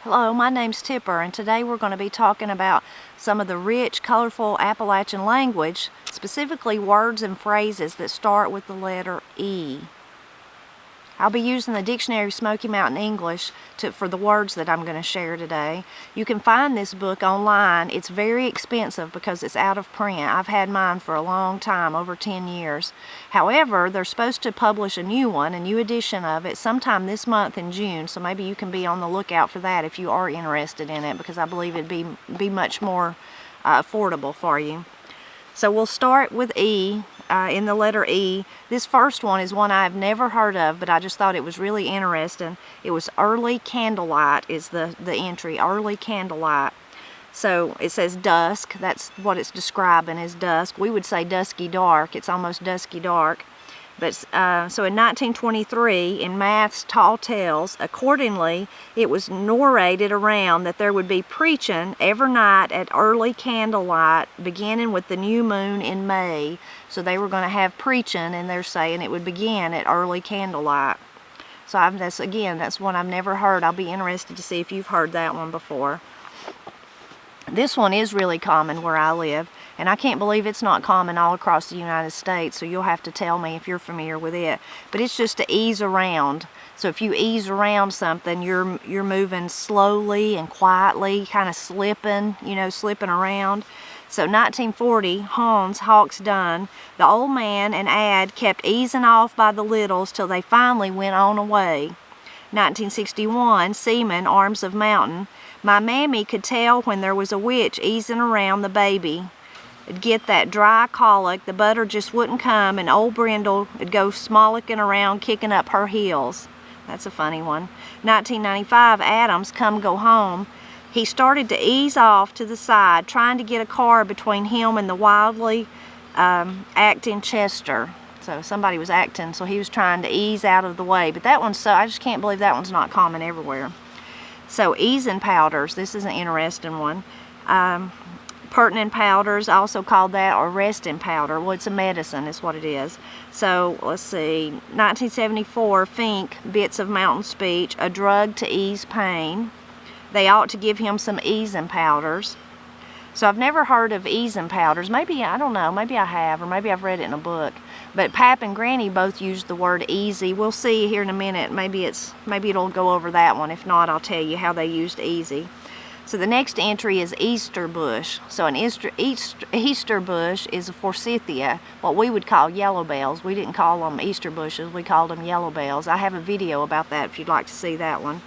Hello, my name's Tipper, and today we're going to be talking about some of the rich, colorful Appalachian language, specifically words and phrases that start with the letter E. I'll be using the Dictionary of Smoky Mountain English for the words that I'm going to share today. You can find this book online. It's very expensive because it's out of print. I've had mine for a long time, over 10 years. However, they're supposed to publish a new one, a new edition of it, sometime this month in June, so maybe you can be on the lookout for that if you are interested in it, because I believe it'd be much more affordable for you. So we'll start with E, in the letter E. This first one is one I've never heard of, but I just thought it was really interesting. It was early candlelight is the entry, early candlelight. So it says dusk, that's what it's describing as dusk. We would say dusky dark, it's almost dusky dark. But so in 1923, in Math's Tall Tales, accordingly, it was narrated around that there would be preaching every night at early candlelight, beginning with the new moon in May. So they were going to have preaching, and they're saying it would begin at early candlelight. So that's one I've never heard. I'll be interested to see if you've heard that one before. This one is really common where I live, and I can't believe it's not common all across the United States, so you'll have to tell me if you're familiar with it. But it's just to ease around. So if you ease around something, you're moving slowly and quietly, kind of slipping, slipping around. So 1940, Hans Hawks Dunn, the old man and Ad kept easing off by the littles till they finally went on away. 1961, Seaman, Arms of Mountain, my mammy could tell when there was a witch easing around the baby. It'd get that dry colic, the butter just wouldn't come, and old Brindle would go smolicking around kicking up her heels. That's a funny one. 1995, Adams, Come Go Home. He started to ease off to the side, trying to get a car between him and the wildly acting Chester. So somebody was acting, so he was trying to ease out of the way. But that one's I just can't believe that one's not common everywhere. So easing powders, this is an interesting one. Pertinent powders, also called that, or resting powder. Well, it's a medicine is what it is. So let's see, 1974, Fink, Bits of Mountain Speech, a drug to ease pain. They ought to give him some easing powders. So I've never heard of easing powders. Maybe, I don't know, maybe I have, or maybe I've read it in a book. But Pap and Granny both used the word easy. We'll see here in a minute. Maybe it'll go over that one. If not, I'll tell you how they used easy. So the next entry is Easter bush. So an Easter bush is a forsythia, what we would call yellow bells. We didn't call them Easter bushes, we called them yellow bells. I have a video about that if you'd like to see that one.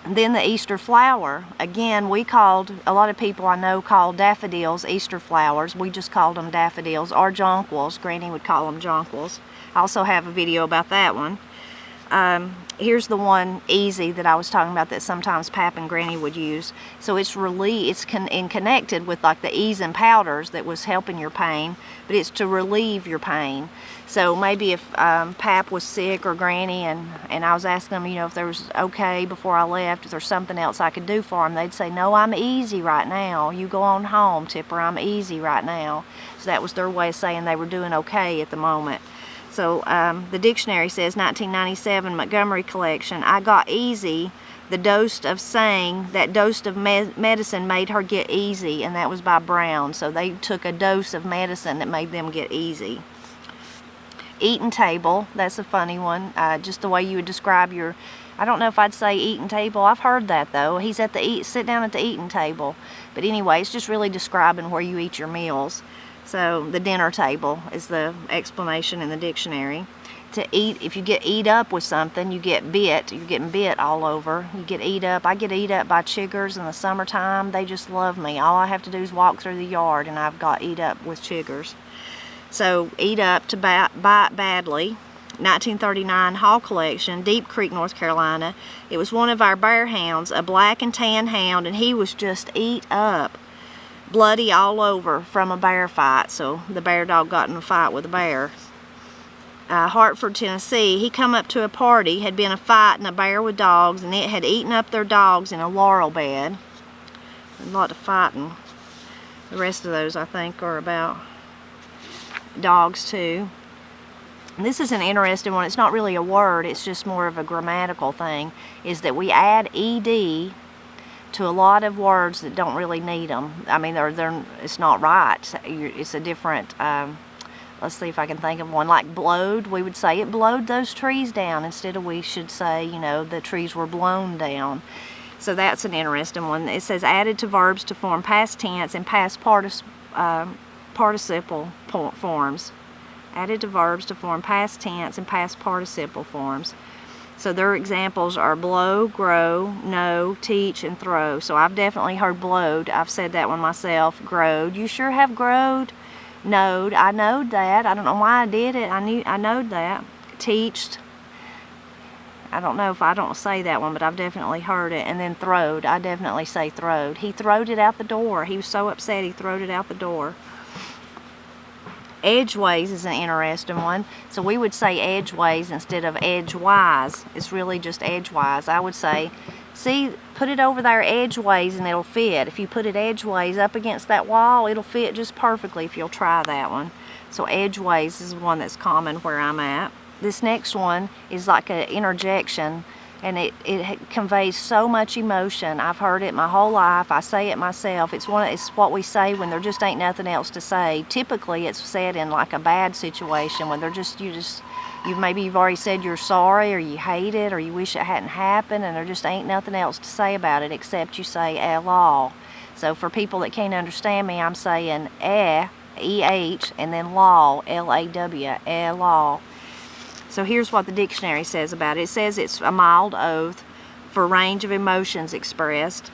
And then the Easter flower, again, a lot of people I know call daffodils Easter flowers. We just called them daffodils, or jonquils. Granny would call them jonquils. I also have a video about that one. Here's the one, easy, that I was talking about that sometimes Pap and Granny would use. So it's connected with like the easing powders that was helping your pain, but it's to relieve your pain. So maybe if Pap was sick or Granny, and I was asking them, if there was okay before I left, if there's something else I could do for them, they'd say, no, I'm easy right now. You go on home, Tipper, I'm easy right now. So that was their way of saying they were doing okay at the moment. So the dictionary says, 1997 Montgomery collection, I got easy, the dose of saying that dose of medicine made her get easy, and that was by Brown. So they took a dose of medicine that made them get easy. Eating table, that's a funny one, just the way you would describe I don't know if I'd say eating table. I've heard that though. He's sit down at the eating table. But anyway, it's just really describing where you eat your meals. So the dinner table is the explanation in the dictionary. To eat, if you get eat up with something, you get bit. You're getting bit all over. You get eat up. I get eat up by chiggers in the summertime. They just love me. All I have to do is walk through the yard and I've got eat up with chiggers. So eat up, to bite badly. 1939 Hall collection, Deep Creek, North Carolina. It was one of our bear hounds, a black and tan hound, and he was just eat up. Bloody all over from a bear fight. So the bear dog got in a fight with a bear. Hartford, Tennessee, he come up to a party, had been a fight and a bear with dogs, and it had eaten up their dogs in a laurel bed. A lot of fighting. The rest of those I think are about dogs too. And this is an interesting one. It's not really a word, it's just more of a grammatical thing, is that we add ed to a lot of words that don't really need them. I mean, it's not right. It's a different, let's see if I can think of one, like blowed. We would say it blowed those trees down instead of we should say, you know, the trees were blown down. So that's an interesting one. It says added to verbs to form past tense and past participle forms. Added to verbs to form past tense and past participle forms. So their examples are blow, grow, know, teach, and throw. So I've definitely heard blowed. I've said that one myself. Growed. You sure have growed. Knowed. I knowed that. I don't know why I did it. I knowed that. Teached. I don't know if I don't say that one, but I've definitely heard it. And then throwed. I definitely say throwed. He throwed it out the door. He was so upset he throwed it out the door. Edgeways is an interesting one. So we would say edgeways instead of edgewise. It's really just edgewise. I would say, see, put it over there edgeways and it'll fit. If you put it edgeways up against that wall, it'll fit just perfectly if you'll try that one. So edgeways is one that's common where I'm at. This next one is like an interjection, and it conveys so much emotion. I've heard it my whole life. I say it myself. It's what we say when there just ain't nothing else to say. Typically, it's said in like a bad situation when you've already said you're sorry or you hate it or you wish it hadn't happened, and there just ain't nothing else to say about it except you say law. So for people that can't understand me, I'm saying E-H, and then law, L-A-W, law. So here's what the dictionary says about it. It says it's a mild oath for range of emotions expressed.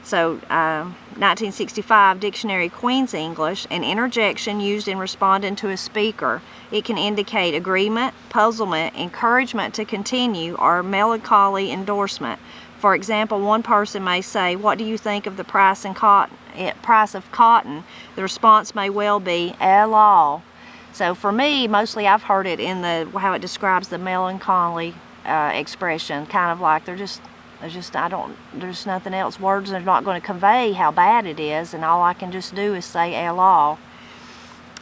So 1965 Dictionary Queen's English, an interjection used in responding to a speaker. It can indicate agreement, puzzlement, encouragement to continue, or melancholy endorsement. For example, one person may say, "What do you think of the price of cotton?" The response may well be, law. So for me, mostly I've heard it in how it describes the melancholy expression, kind of like there's nothing else. Words are not going to convey how bad it is, and all I can just do is say law.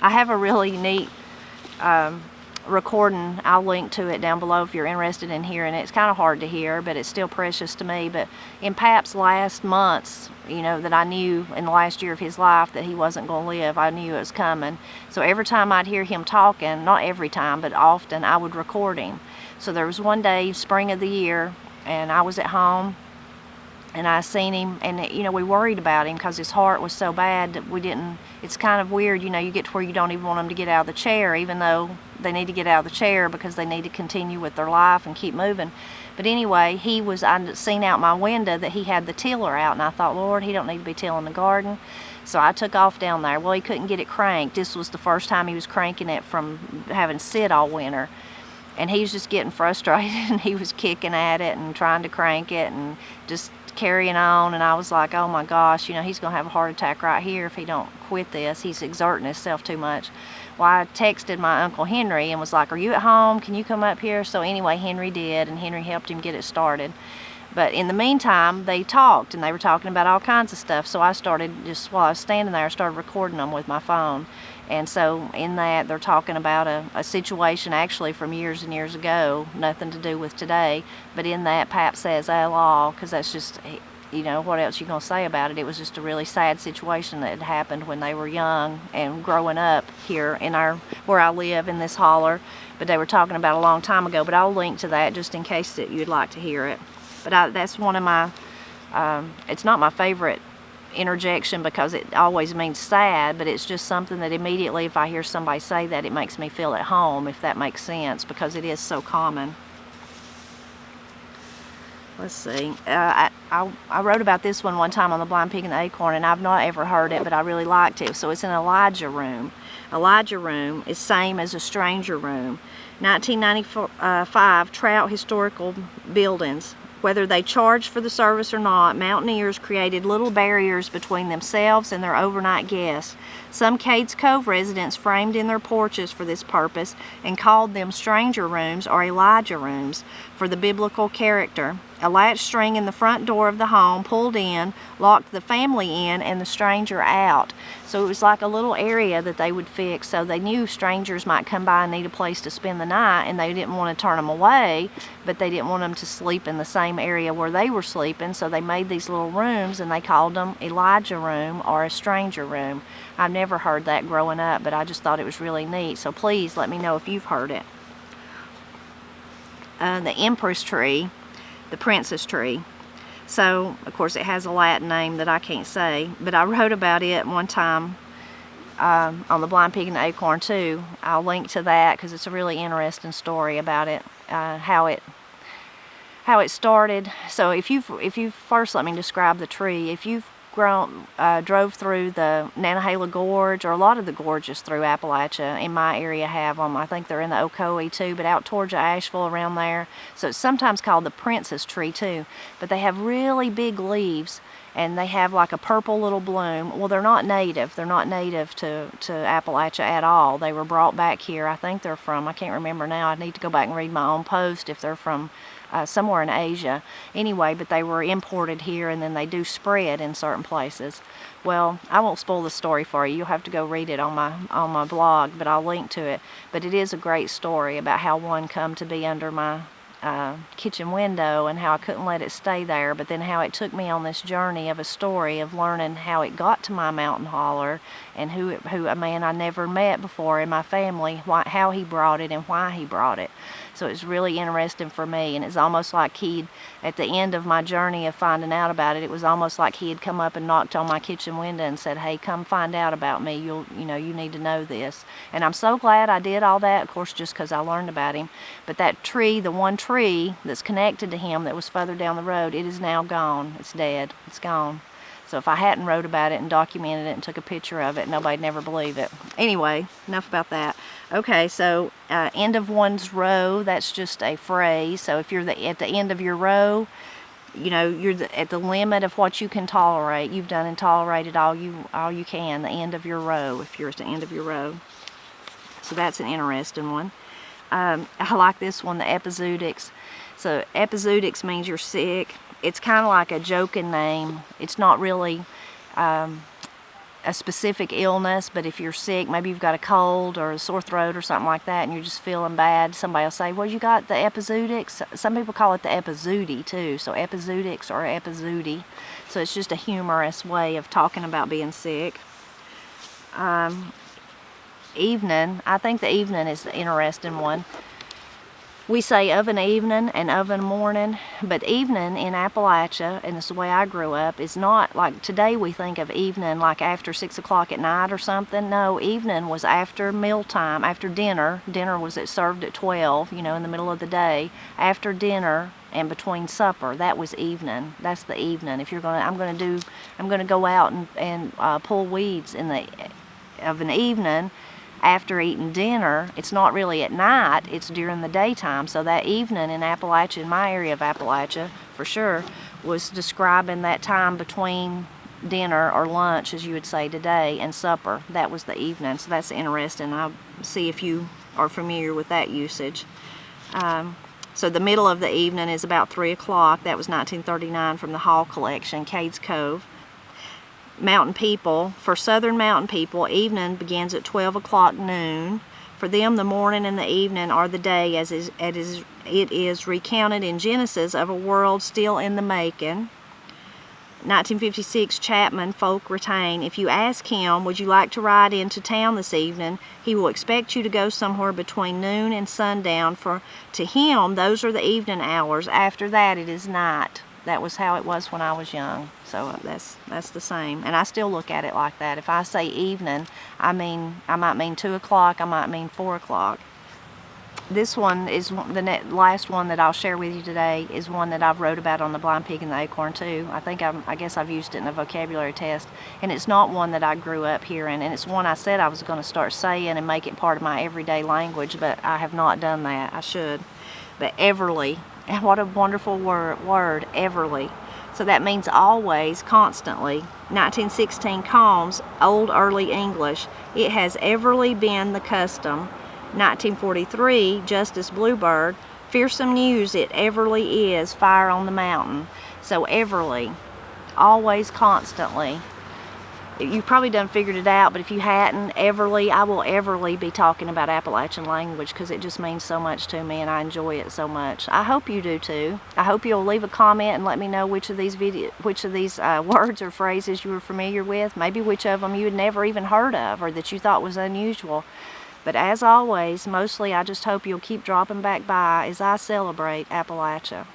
I have a really neat recording. I'll link to it down below if you're interested in hearing it. It's kind of hard to hear, but it's still precious to me. But in Pap's last months, you know, that I knew in the last year of his life that he wasn't going to live, I knew it was coming. So every time I'd hear him talking, not every time, but often, I would record him. So there was one day, spring of the year, and I was at home, and I seen him, and you know, we worried about him because his heart was so bad that we didn't. It's kind of weird, you know, you get to where you don't even want them to get out of the chair, even though they need to get out of the chair because they need to continue with their life and keep moving. But anyway, I'd seen out my window that he had the tiller out, and I thought, Lord, he don't need to be tilling the garden. So I took off down there. Well, he couldn't get it cranked. This was the first time he was cranking it from having sit all winter. And he was just getting frustrated, and he was kicking at it and trying to crank it and just carrying on. And I was like, oh my gosh, you know, he's gonna have a heart attack right here if he don't quit this. He's exerting himself too much. Well, I texted my Uncle Henry and was like, are you at home? Can you come up here? So anyway, Henry did, and Henry helped him get it started. But in the meantime, they talked, and they were talking about all kinds of stuff. So I started, just while I was standing there, I started recording them with my phone. And so in that, they're talking about a situation actually from years and years ago, nothing to do with today. But in that, Pap says, law, because that's just, you know, what else you going to say about it? It was just a really sad situation that had happened when they were young and growing up here in where I live in this holler. But they were talking about a long time ago. But I'll link to that just in case that you'd like to hear it. But that's one of my, it's not my favorite interjection because it always means sad, but it's just something that immediately if I hear somebody say that, it makes me feel at home, if that makes sense, because it is so common. Let's see. I wrote about this one time on the Blind Pig and the Acorn, and I've not ever heard it, but I really liked it. So it's an Elijah room. Elijah room is same as a stranger room. 1995 Trout Historical Buildings. Whether they charged for the service or not, mountaineers created little barriers between themselves and their overnight guests. Some Cades Cove residents framed in their porches for this purpose and called them stranger rooms or Elijah rooms for the biblical character. a latch string in the front door of the home, pulled in, locked the family in and the stranger out. So it was like a little area that they would fix, so they knew strangers might come by and need a place to spend the night, and they didn't want to turn them away, but they didn't want them to sleep in the same area where they were sleeping, so they made these little rooms and they called them Elijah room or a stranger room. I've never heard that growing up, but I just thought it was really neat, so please let me know if you've heard it. The Empress Tree, the Princess Tree. So, of course, it has a Latin name that I can't say, but I wrote about it one time on the Blind Pig and the Acorn too. I'll link to that because it's a really interesting story about it, how it started. So if you first let me describe the tree. If you've drove through the Nantahala Gorge, or a lot of the gorges through Appalachia, in my area have them. I think they're in the Ocoee too, but out towards Asheville around there. So it's sometimes called the Princess Tree too. But they have really big leaves, and they have like a purple little bloom. Well, they're not native. They're not native to Appalachia at all. They were brought back here. I think they're from, I can't remember now. I need to go back and read my own post if they're from somewhere in Asia. Anyway, but they were imported here, and then they do spread in certain places. Well, I won't spoil the story for you. You'll have to go read it on my blog, but I'll link to it. But it is a great story about how one come to be under my kitchen window, and how I couldn't let it stay there, but then how it took me on this journey of a story of learning how it got to my mountain holler, and who a man I never met before in my family, how he brought it and why he brought it. So it's really interesting for me, and it's almost like at the end of my journey of finding out about it, it was almost like he had come up and knocked on my kitchen window and said, "Hey, come find out about me. You need to know this." And I'm so glad I did all that, of course, just because I learned about him. But that tree, the one tree that's connected to him that was further down the road, it is now gone. It's dead. It's gone. So if I hadn't wrote about it and documented it and took a picture of it, nobody'd never believe it. Anyway, enough about that. Okay, so end of one's row, that's just a phrase. So if you're at the end of your row, you're at the limit of what you can tolerate. You've done and tolerated all you can, the end of your row, if you're at the end of your row. So that's an interesting one. I like this one, the epizootics. So epizootics means you're sick. It's kind of like a joking name. It's not really a specific illness, but if you're sick, maybe you've got a cold or a sore throat or something like that, and you're just feeling bad, somebody will say, "Well, you got the epizootics." Some people call it the epizooty too, so epizootics or epizooty. So it's just a humorous way of talking about being sick. Evening, I think the evening is the interesting one. We say of an evening and of a morning, but evening in Appalachia, and this is the way I grew up, is not like today we think of evening like after 6 o'clock at night or something. No, evening was after mealtime, after dinner. Dinner was served at 12, in the middle of the day. After dinner and between supper, that was evening. That's the evening. If I'm gonna go out and pull weeds of an evening. After eating dinner, it's not really at night, it's during the daytime. So that evening in Appalachia, in my area of Appalachia, for sure, was describing that time between dinner or lunch, as you would say today, and supper. That was the evening. So that's interesting. I'll see if you are familiar with that usage. So the middle of the evening is about 3 o'clock. That was 1939 from the Hall collection, Cades Cove. Mountain people, for southern mountain people, evening begins at 12 o'clock noon. For them, the morning and the evening are the day as it is recounted in Genesis of a world still in the making. 1956, Chapman, folk retain. If you ask him, would you like to ride into town this evening, he will expect you to go somewhere between noon and sundown, for to him, those are the evening hours. After that, it is night. That was how it was when I was young. So that's the same. And I still look at it like that. If I say evening, I might mean 2 o'clock, I might mean 4 o'clock. This one is the last one that I'll share with you today, is one that I've wrote about on the Blind Pig and the Acorn too. I guess I've used it in a vocabulary test. And it's not one that I grew up hearing. And it's one I said I was going to start saying and make it part of my everyday language, but I have not done that. I should. But everly. And what a wonderful word, everly. So that means always, constantly. 1916 Combs, Old Early English. It has everly been the custom. 1943, Justice Bluebird, fearsome news it everly is, fire on the mountain. So everly, always, constantly. You've probably done figured it out, but if you hadn't, everly, I will everly be talking about Appalachian language because it just means so much to me and I enjoy it so much. I hope you do too. I hope you'll leave a comment and let me know which of these words or phrases you were familiar with, maybe which of them you had never even heard of or that you thought was unusual. But as always, mostly I just hope you'll keep dropping back by as I celebrate Appalachia.